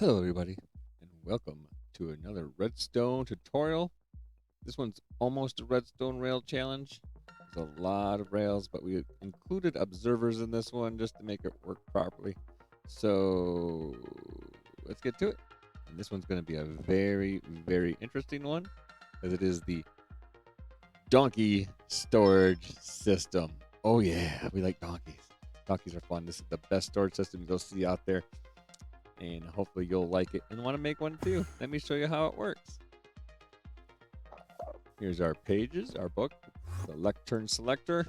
Hello, everybody, and welcome to another Redstone tutorial. This one's almost a Redstone rail challenge. There's a lot of rails, but we included observers in this one just to make it work properly. So let's get to it. And this one's going to be a very, very interesting one, as it is the donkey storage system. Oh, yeah, we like donkeys. Donkeys are fun. This is the best storage system you'll see out there, and hopefully you'll like it and want to make one too. Let me show you how it works. Here's our pages, our book, the lectern selector.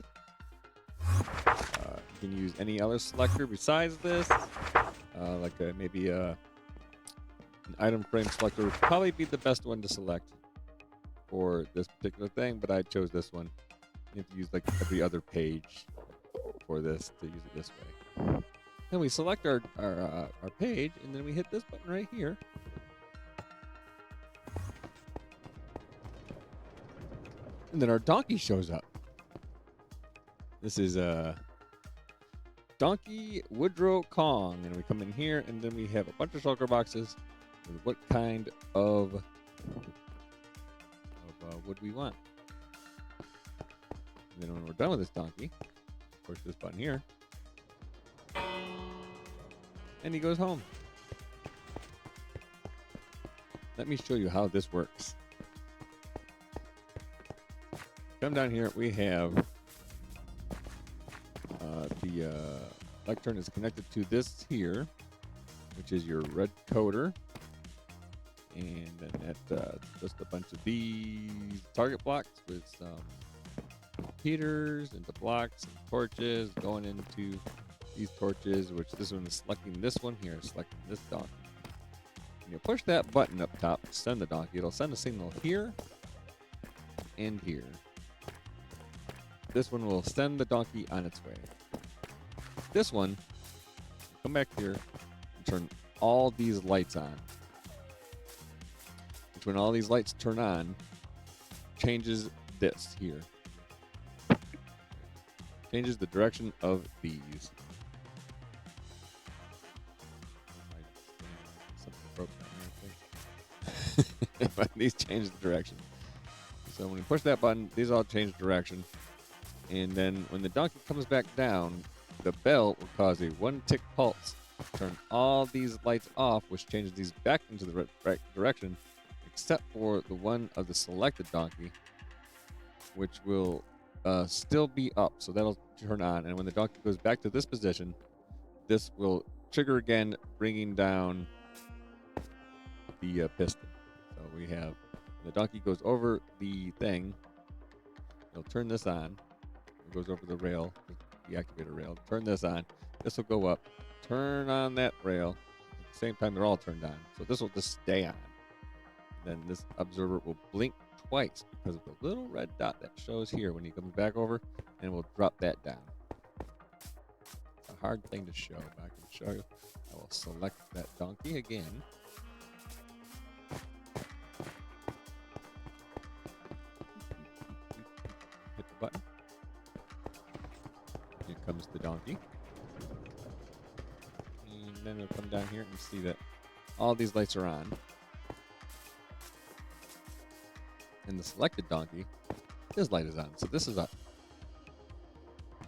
You can use any other selector besides this, maybe an item frame selector would probably be the best one to select for this particular thing, but I chose this one. You have to use like every other page for this to use it this way. Then we select our page, and then we hit this button right here. And then our donkey shows up. This is Donkey Woodrow Kong. And we come in here, and then we have a bunch of shulker boxes with what kind of wood we want. And then when we're done with this donkey, push this button here, and he goes home. Let me show you how this works. Come down here, we have the lectern is connected to this here, which is your red coder. And then that's just a bunch of these target blocks with some repeaters into blocks and torches going into these torches, which this one is selecting this one here, selecting this donkey. And you push that button up top to send the donkey. It'll send a signal here and here. This one will send the donkey on its way. This one, come back here and turn all these lights on. Which when all these lights turn on, changes this here. Changes the direction of these. Something broke down there, but these change the direction. So when you push that button, these all change direction. And then when the donkey comes back down, the bell will cause a 1-tick pulse. Turn all these lights off, which changes these back into the right direction, except for the one of the selected donkey, which will still be up. So that'll turn on. And when the donkey goes back to this position, this will trigger again, bringing down the piston. So we have the donkey goes over the thing. It'll turn this on. It goes over the rail, the activator rail. Turn this on. This will go up. Turn on that rail. At the same time, they're all turned on. So this will just stay on. Then this observer will blink twice because of the little red dot that shows here when he comes back over, and we'll drop that down. It's a hard thing to show, but I can show you. I will select that donkey again. Hit the button. Here comes the donkey. And then we'll come down here and see that all these lights are on. And the selected donkey, his light is on. So this is up.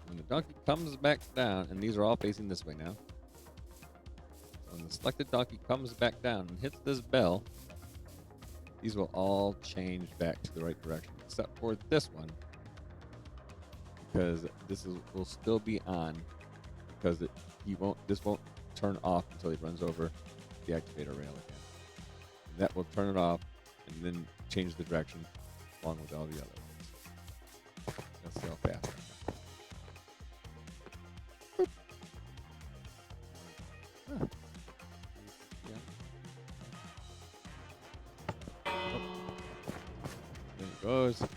When the donkey comes back down, and these are all facing this way now. When the selected donkey comes back down and hits this bell, these will all change back to the right direction, except for this one, because will still be on, because this won't turn off until he runs over the activator rail again. And that will turn it off and then change the direction along with all the other ones. Let's see how fast. Huh. Yeah. Oh. There it goes. And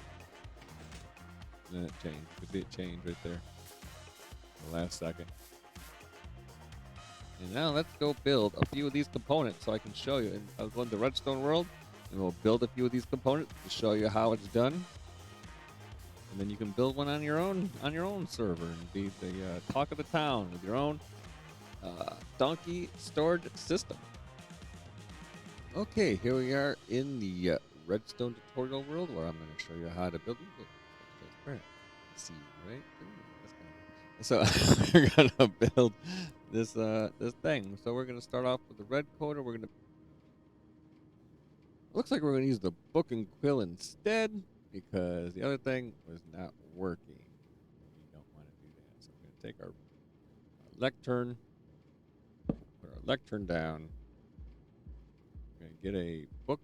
then it changed. You can see it change right there. The last second. And now let's go build a few of these components so I can show you. I'll go into the Redstone world, and we'll build a few of these components to show you how it's done. And then you can build one on your own server and be the talk of the town with your own donkey storage system. Okay, here we are in the Redstone tutorial world where I'm going to show you how to build. Ooh, transparent. See, right? Ooh, that's kind of. So we're gonna build this thing. So we're gonna start off with the red coder. We're gonna. Looks like we're gonna use the book and quill instead because the other thing was not working. We don't want to do that. So we're gonna take our lectern, put our lectern down. We're gonna get a book.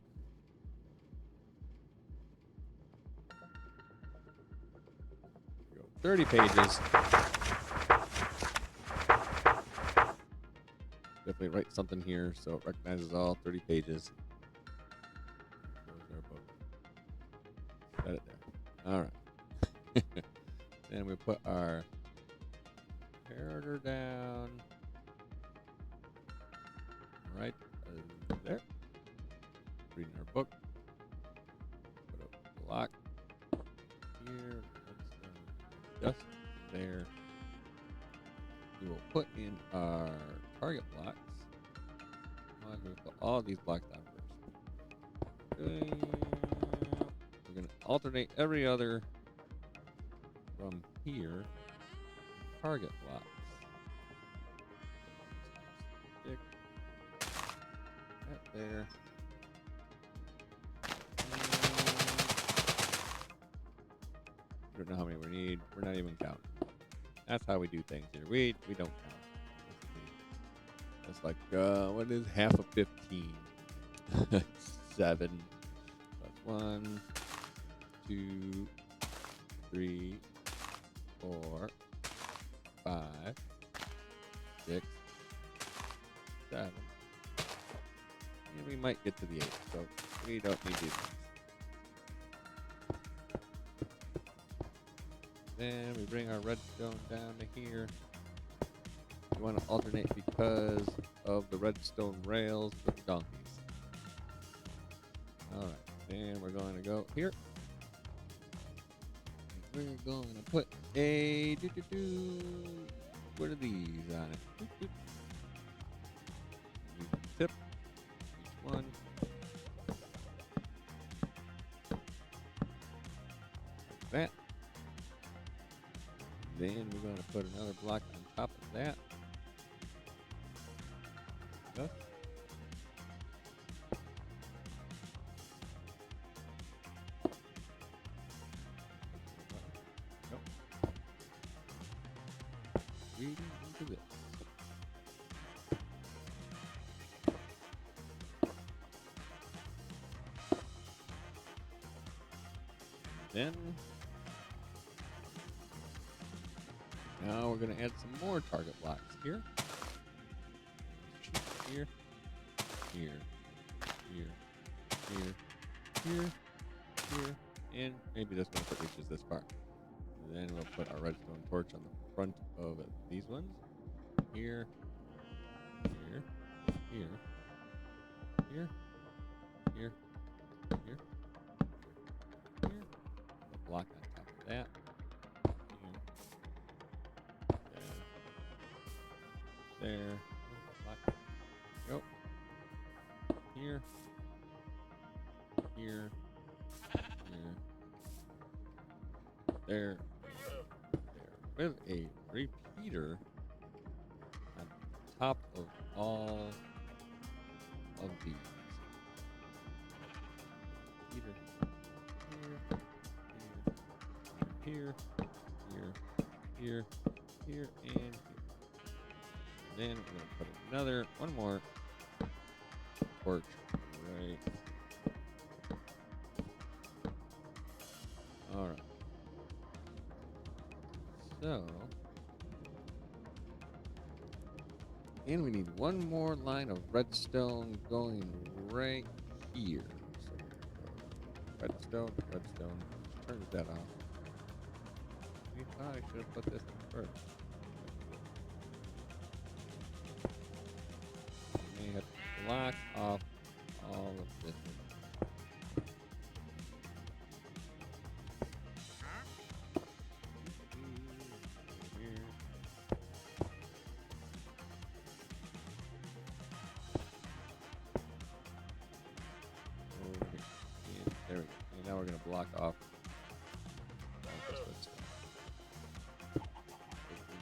Go 30 pages. Definitely write something here so it recognizes all 30 pages. There's our book. Set it there. All right. Then we put our character down right there. Reading our book. Put a block here. Just there. We will put in our target blocks. We'll put all these blocks down first. We're going to alternate every other from here target blocks. Stick that there. I don't know how many we need. We're not even counting. That's how we do things here. We don't count. It's like what is half of 15? 7 plus 1, 2, 3, 4, 5, 6, 7. And we might get to the 8, so we don't need these ones. Then we bring our redstone down to here. We want to alternate because of the redstone rails with the donkeys. Alright, and we're going to go here. We're going to put a what are these on it? Tip each one. Like that. Then we're going to put another block on top of that. Nope. Reading into this. Then now we're going to add some more target blocks here. Here, here, here, here, here, here, and maybe this one if it reaches this far. Then we'll put our redstone torch on the front of these ones. Here, here, here, here, here, here, here. A block on top of that. There. Block. Go. Here. Here. Here. There. There. With a repeater on top of all of these. Repeater. Here. Here. Here. Here. And here. Then we're going to put one more torch right. Alright. So, and we need one more line of redstone going right here. So, redstone. Turn that off. We thought I should have put this in first. We have to block off all of this. we're going to block off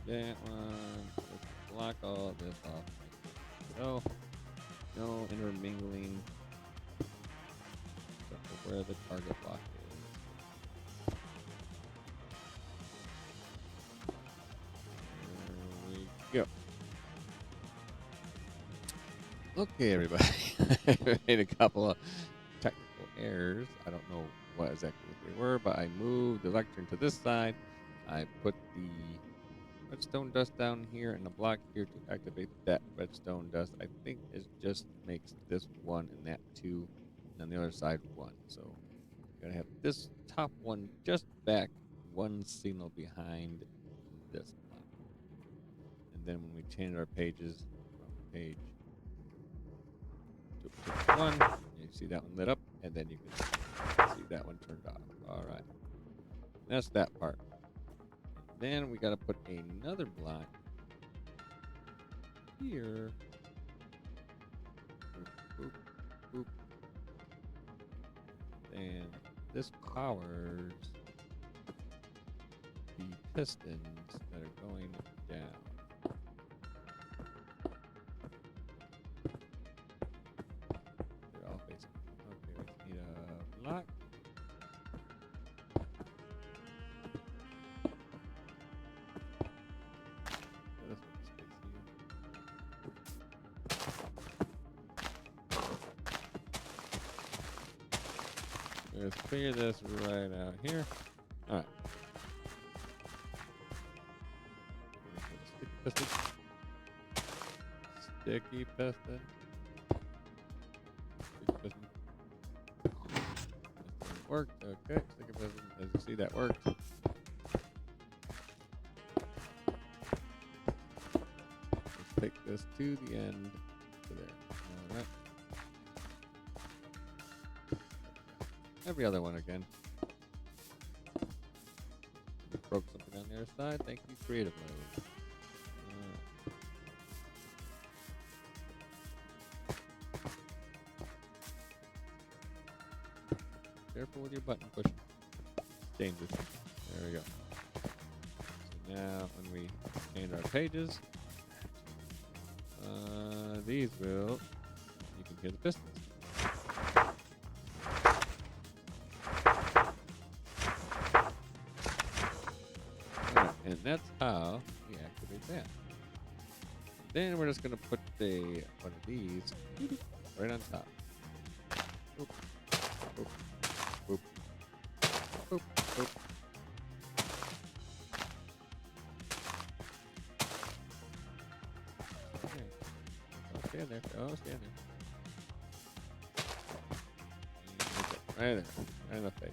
that one. Let's block all this off. So, no intermingling except for where the target block is. There we go. Okay, everybody. I made a couple of technical errors. I don't know what exactly they were, but I moved the lectern to this side. I put the redstone dust down here and the block here to activate that redstone dust. I think it just makes this one and that two, and on the other side one. So you're gonna have this top one just back one signal behind this one. And then when we change our pages from page to page one, you see that one lit up, and then you can see that one turned off. All right, that's that part. Then we gotta put another block here. Boop, boop, boop. And this powers the pistons that are going down. They're all facing. Okay, we need a block. Let's figure this right out here. All right. Sticky piston. Sticky piston. Sticky piston. Worked. Okay. Sticky piston. As you see, that worked. Let's take this to the end. To there. All right. Every other one again. Broke something on the other side. Thank you, creative mode. Careful with your button pushing. It's dangerous. There we go. So now when we change our pages, these will, you can hear the pistons. And that's how we activate that. Then we're just going to put one of these right on top. Boop, boop, boop, boop, boop. Okay. Oh, stand there. Oh, stand there. Right there. Right in the face.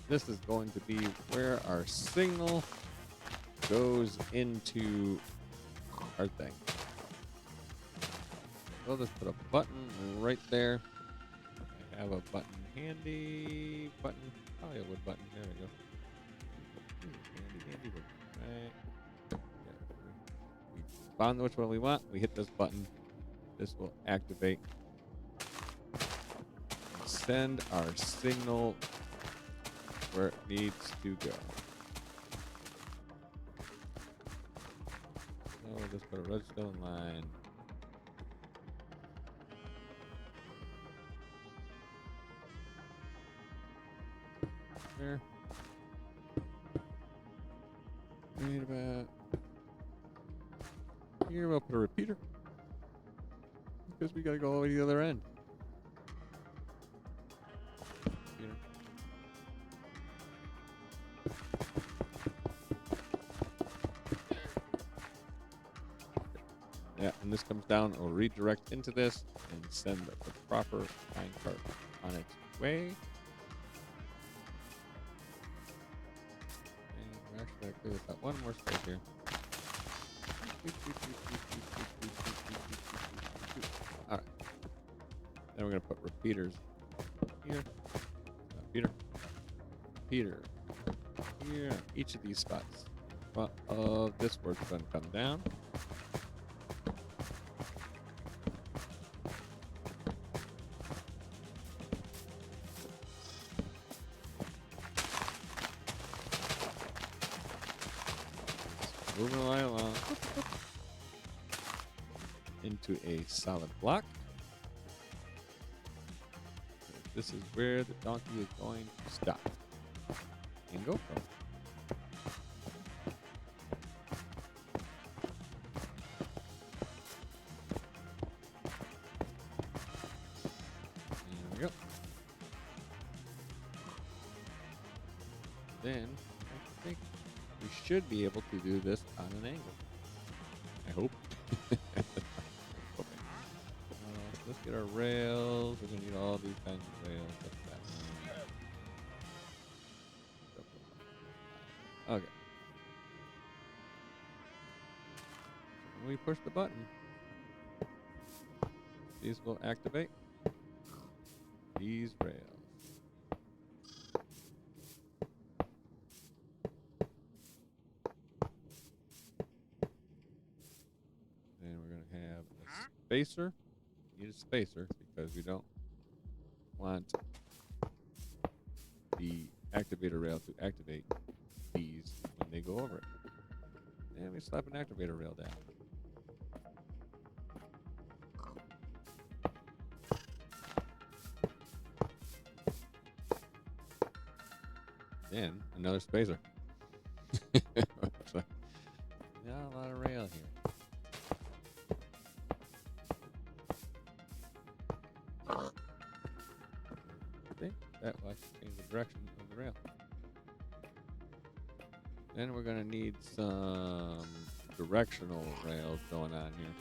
This is going to be where our signal goes into our thing. We'll just put a button right there. I have a button handy. Button. Probably a wood button. There we go. Handy wood. Right. There. We found which one we want. We hit this button. This will activate. Send our signal where it needs to go. So we'll just put a redstone line. There. Right about here, we'll put a repeater. Because we gotta go all the way to the other end. Repeater. Yeah, and this comes down, it'll redirect into this and send the proper minecart on its way. And we're actually going to clear this out one more space here. Alright. Then we're going to put repeaters here. Repeater. Repeater. Here. Each of these spots. Well, this work's going to come down. moving right along into a solid block. This is where the donkey is going to stop and go from. There we go. Then I think we should be able to do this on an angle. I hope. Let's get our rails. We're gonna need all these kinds of rails. Okay. When we push the button, these will activate these rails. Then we're going to have a spacer. We need a spacer because we don't want the activator rail to activate these when they go over it. And we slap an activator rail down. Then another spacer. So, not a lot of rail here. I think that will actually change the direction of the rail. Then we're going to need some directional rails going on here.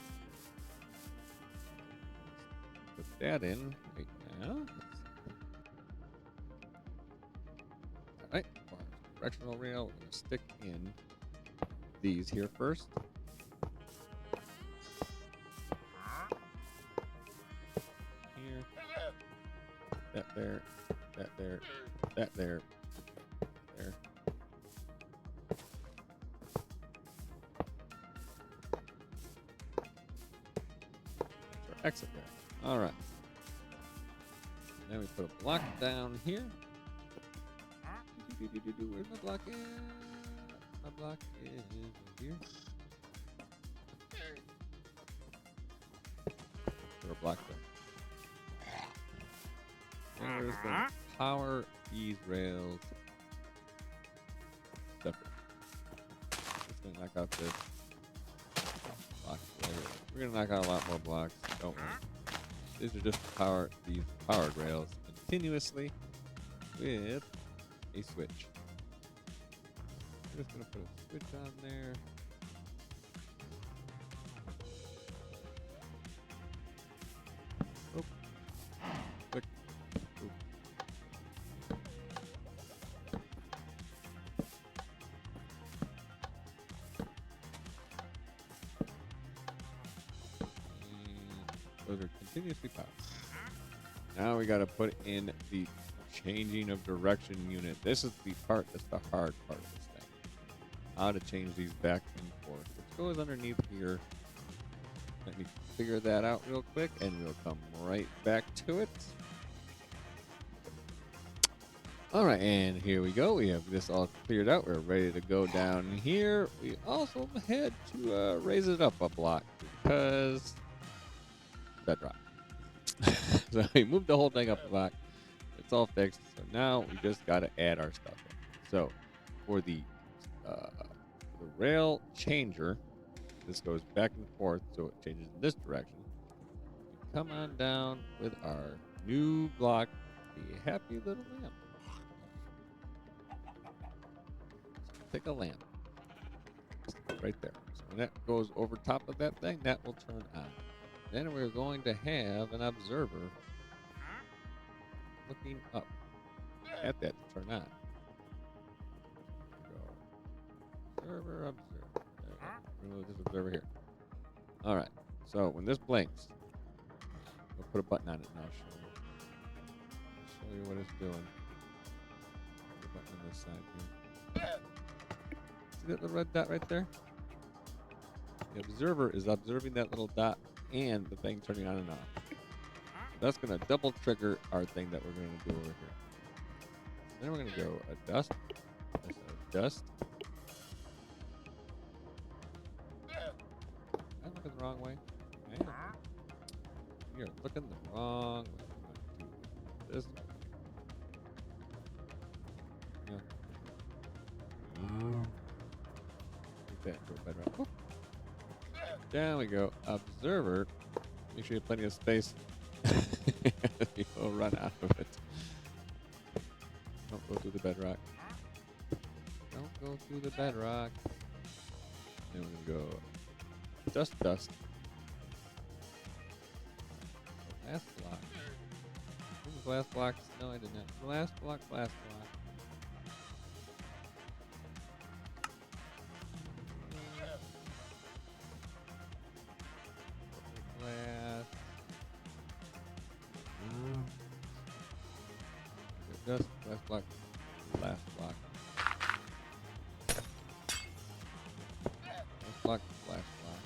Put that in right now. Alright, directional rail, we're going to stick in these here first. Here. That there. That there. That there. There. That's our exit there. Alright. Then we put a block down here. Where's my block at? My block is over here. Put a block there. And we're just going to power these rails separate. Just going to knock out this block right here. We're going to knock out a lot more blocks. Don't worry. These are just to power these powered rails continuously with a switch. We're just going to put a switch on there. Oh. Click. Oop. And those are continuously powered. Now we got to put in the changing of direction unit. This is the part that's the hard part of this thing. How to change these back and forth. Which goes underneath here. Let me figure that out real quick and we'll come right back to it. Alright, and here we go. We have this all cleared out. We're ready to go down here. We also had to raise it up a block because bedrock. So we moved the whole thing up a block. It's all fixed. So now we just got to add our stuff in. So for the rail changer, this goes back and forth, so it changes in this direction. We come on down with our new block, the happy little lamp. So pick a lamp. Right there. So when that goes over top of that thing, that will turn on. Then we're going to have an observer looking up at that to turn on. Observer, observer. Remove this observer here. Alright, so when this blinks, we'll put a button on it and I'll show you what it's doing. Put a button on this side here. See that little red dot right there? The observer is observing that little dot and the thing turning on and off. That's going to double trigger our thing that we're going to do over here. Then we're going to go adjust. Adjust. the wrong way. Man, you're looking the wrong way. This way. Yeah. Take that for a better round. There we go. Observer. Make sure you have plenty of space. You'll run out of it. Don't go through the bedrock. Don't go through the bedrock. Then we're going to go dust, dust. Glass block. Glass blocks. No, I did not. Glass block, glass block. Glass. Dust, glass block, glass block. Glass block, glass block.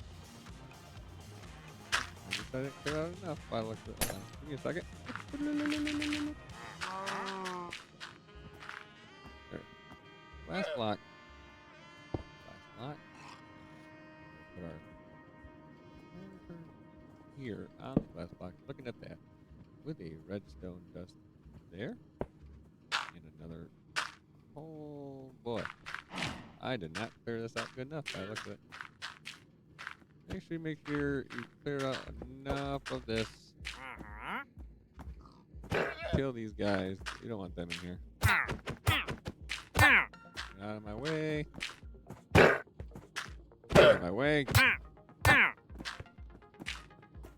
I guess I didn't clear out enough. I looked at it. Hold on. Give me a second. There. Glass block. Glass block. Put our marker here on the glass block. Looking at that with a redstone dust there. And another. Oh boy. I did not clear this out good enough. I looked at it. Make sure you clear out enough of this. Kill these guys. You don't want them in here. Get out of my way. Get out of my way. There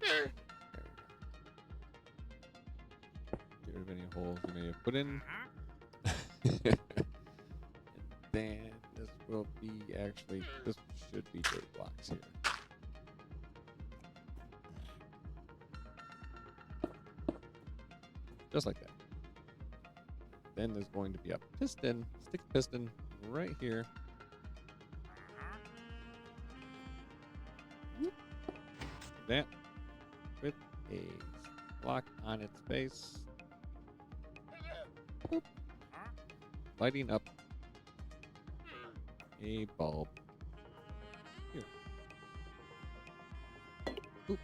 we go. Get rid of any holes you may have put in. And then this will be actually, this should be dirt blocks here. Just like that. Then there's going to be a piston, stick piston right here. That with a block on its face. Boop. Lighting up a bulb here. Boop.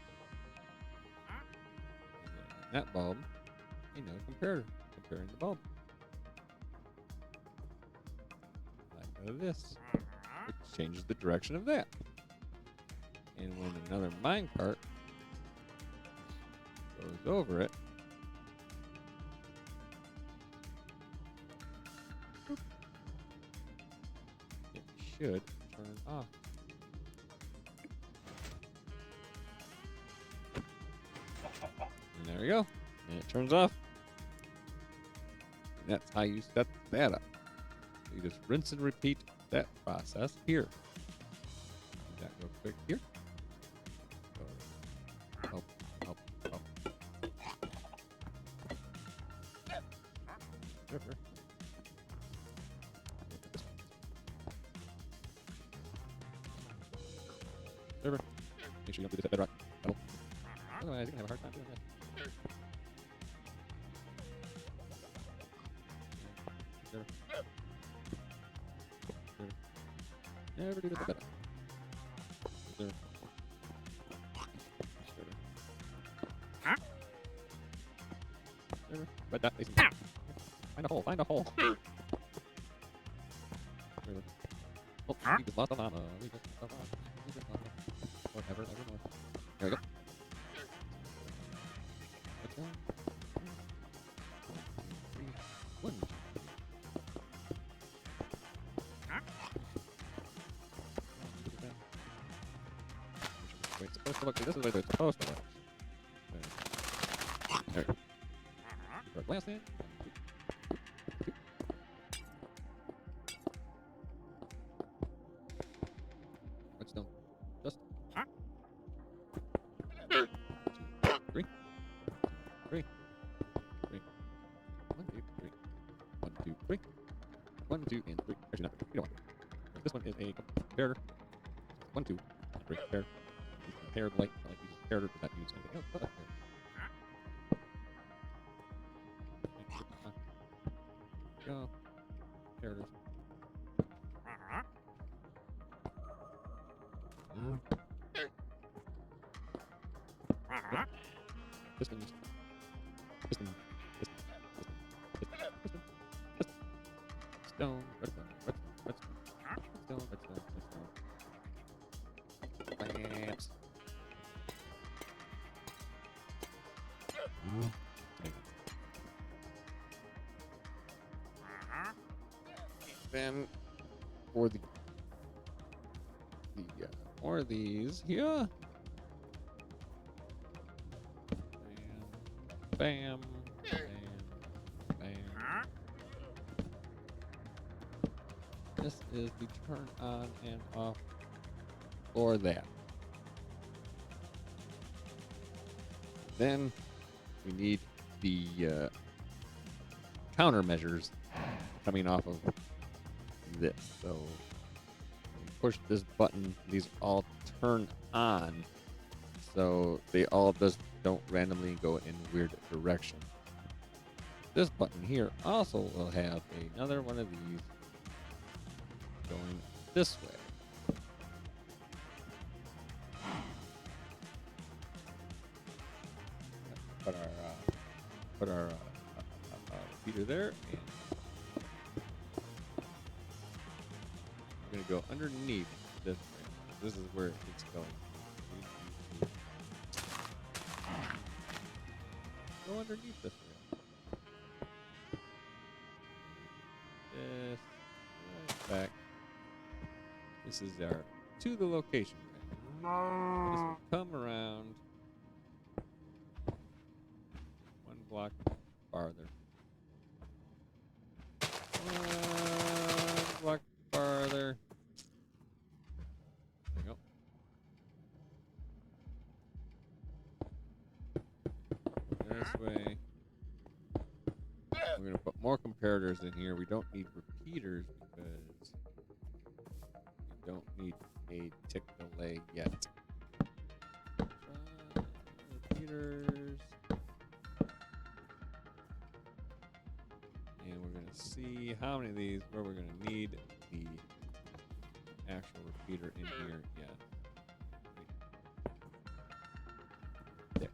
And that bulb, another comparator, comparing the bulb. Like this, which changes the direction of that. And when another mine cart goes over it, boop, it should turn off. And there we go. And it turns off. And that's how you set that up. You just rinse and repeat that process here. Do that real quick here. Go up. River. River. Make sure you don't do this at bedrock. Double. Otherwise, you're going to have a hard time doing this. Never do this at bedrock. Red dot facing. Find a hole, find a hole. Oh, we just lost a llama. We just lost a llama. We just lost a llama. Forever, evermore. There we go. Let's go. 1, 2, 3, 1. Wait, it's supposed to look. This is the way it's supposed to look. There. Throw a glass in. Redstone. Dust. 2, 3. 3. 3. 1, 2, 3. 1, 2, 3. 1, 2, and 3. Actually, not 3. You don't want it. This one is a comparator. 1, 2, 3. Compare. Compared light. I like using comparator. Does not use anything else but a comparator. Go. Comparators. redstone, redstone, redstone, redstone, redstone, redstone, redstone. Lamps. Then for the more of these here. Bam, bam, bam, bam. This is the turn on and off for that. Then we need the countermeasures coming off of this. So when you push this button, these all turn on, so they all just don't randomly go in weird direction. This button here also will have another one of these going this way. Put our repeater there, and we're gonna go underneath this ramp. This is where it's going. Go underneath this ramp. This right back. This is our to the location ramp. This will come around one block farther. One block farther. There we go. This way. We're going to put more comparators in here. We don't need repeaters because we don't need a tick delay yet. Repeaters. And we're going to see how many of these, where we're going to need the actual repeater in here. Yeah. There.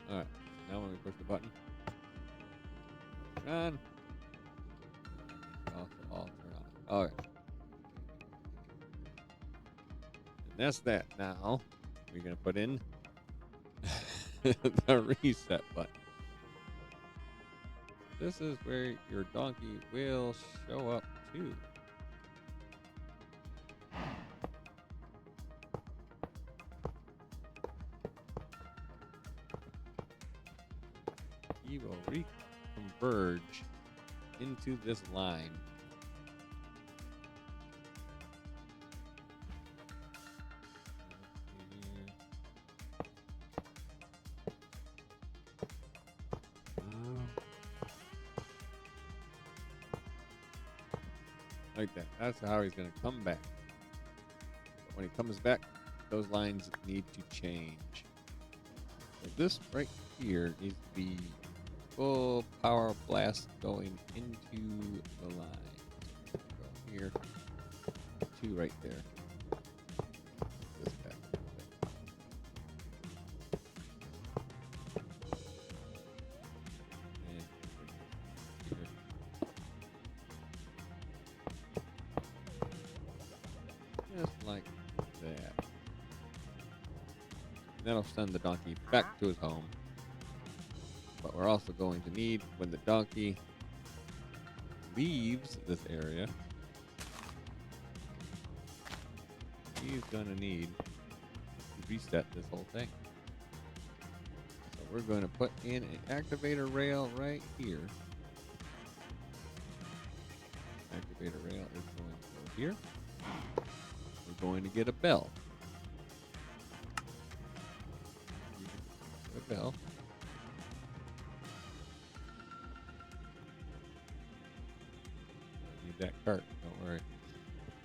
Alright, now when we push the button, turn on. Also all turn on. Alright. And that's that. Now we're going to put in the reset button. This is where your donkey will show up too. He will reconverge into this line. Like that. That's how he's going to come back. But when he comes back, those lines need to change. So this right here needs to be full power blast going into the line. Go here. Two right there. This back. And here. Just like that. That'll send the donkey back to his home. But we're also going to need, when the donkey leaves this area, he's going to need to reset this whole thing. So we're going to put in an activator rail right here. Activator rail is going to go here. We're going to get a bell. A bell. Need that cart, don't worry.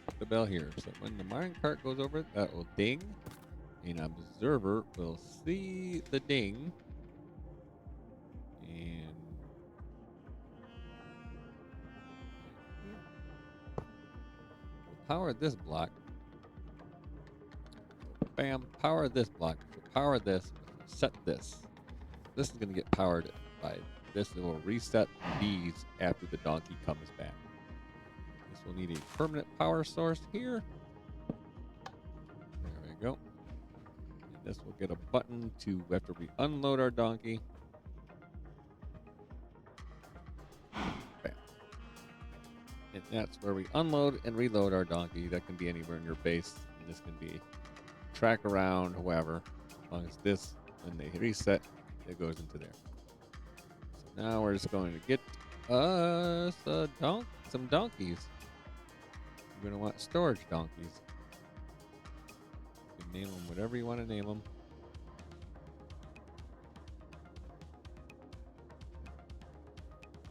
Put the bell here. So when the mine cart goes over it, that will ding. An observer will see the ding. And we'll power this block. Bam, power this block. power this, set this. This is going to get powered by this. It will reset these after the donkey comes back. This will need a permanent power source here. There we go. And this will get a button to after we unload our donkey. Bam. And that's where we unload and reload our donkey. That can be anywhere in your base. And this can be track around, however. As long as this, when they reset, it goes into there. So now we're just going to get us some donkeys. We're going to want storage donkeys. You can name them whatever you want to name them.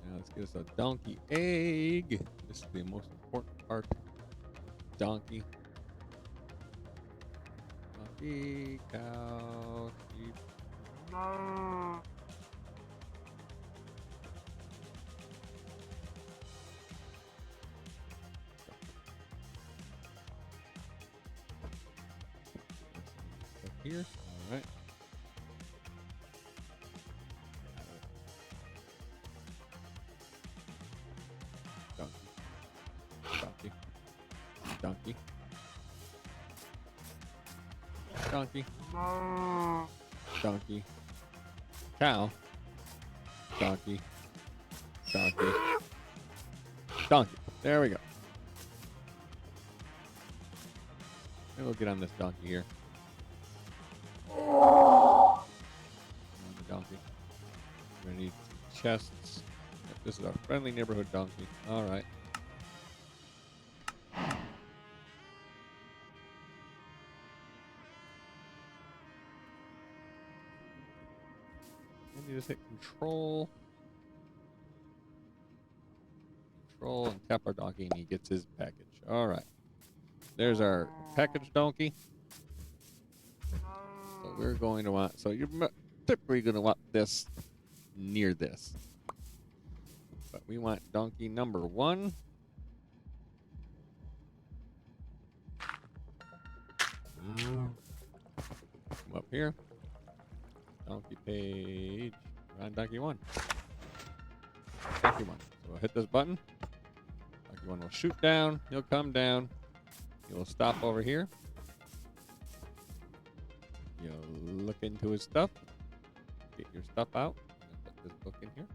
Now let's get us a donkey egg. This is the most important part. Donkey. Donkey, cow, sheep. Here, all right. Donkey, donkey, donkey, donkey, cow, donkey, donkey, donkey. There we go. And we'll get on this donkey here. On the donkey. We're gonna need chests. This is our friendly neighborhood donkey. All right. And you just hit control. Control and tap our donkey and he gets his package. All right. There's our package donkey. So we're going to want, so you're typically going to want this near this. But we want donkey number 1. Come up here. Donkey page. We're on donkey 1. Donkey 1. So we'll hit this button. Donkey 1 will shoot down. He'll come down. He will stop over here. You'll look into his stuff. Get your stuff out. Put this book in here.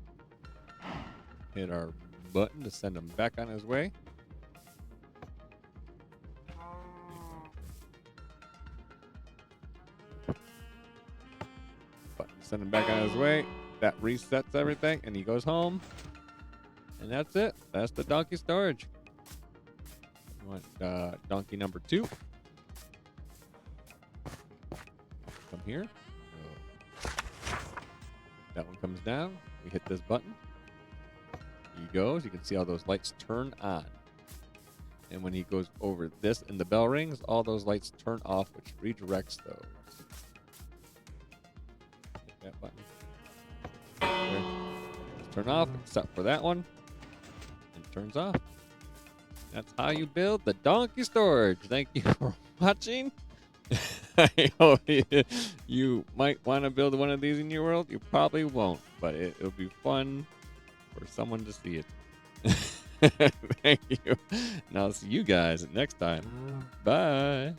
Hit our button to send him back on his way. Button to send him back on his way. That resets everything and he goes home. And that's it. That's the donkey storage. We want donkey number 2. Come here. That one comes down. We hit this button. He goes. You can see all those lights turn on. And when he goes over this and the bell rings, all those lights turn off, which redirects those. Hit that button. There. Just turn off, except for that one. And it turns off. That's how you build the donkey storage. Thank you for watching. I hope you might want to build one of these in your world. You probably won't, but it'll be fun for someone to see it. Thank you. And I'll see you guys next time. Bye.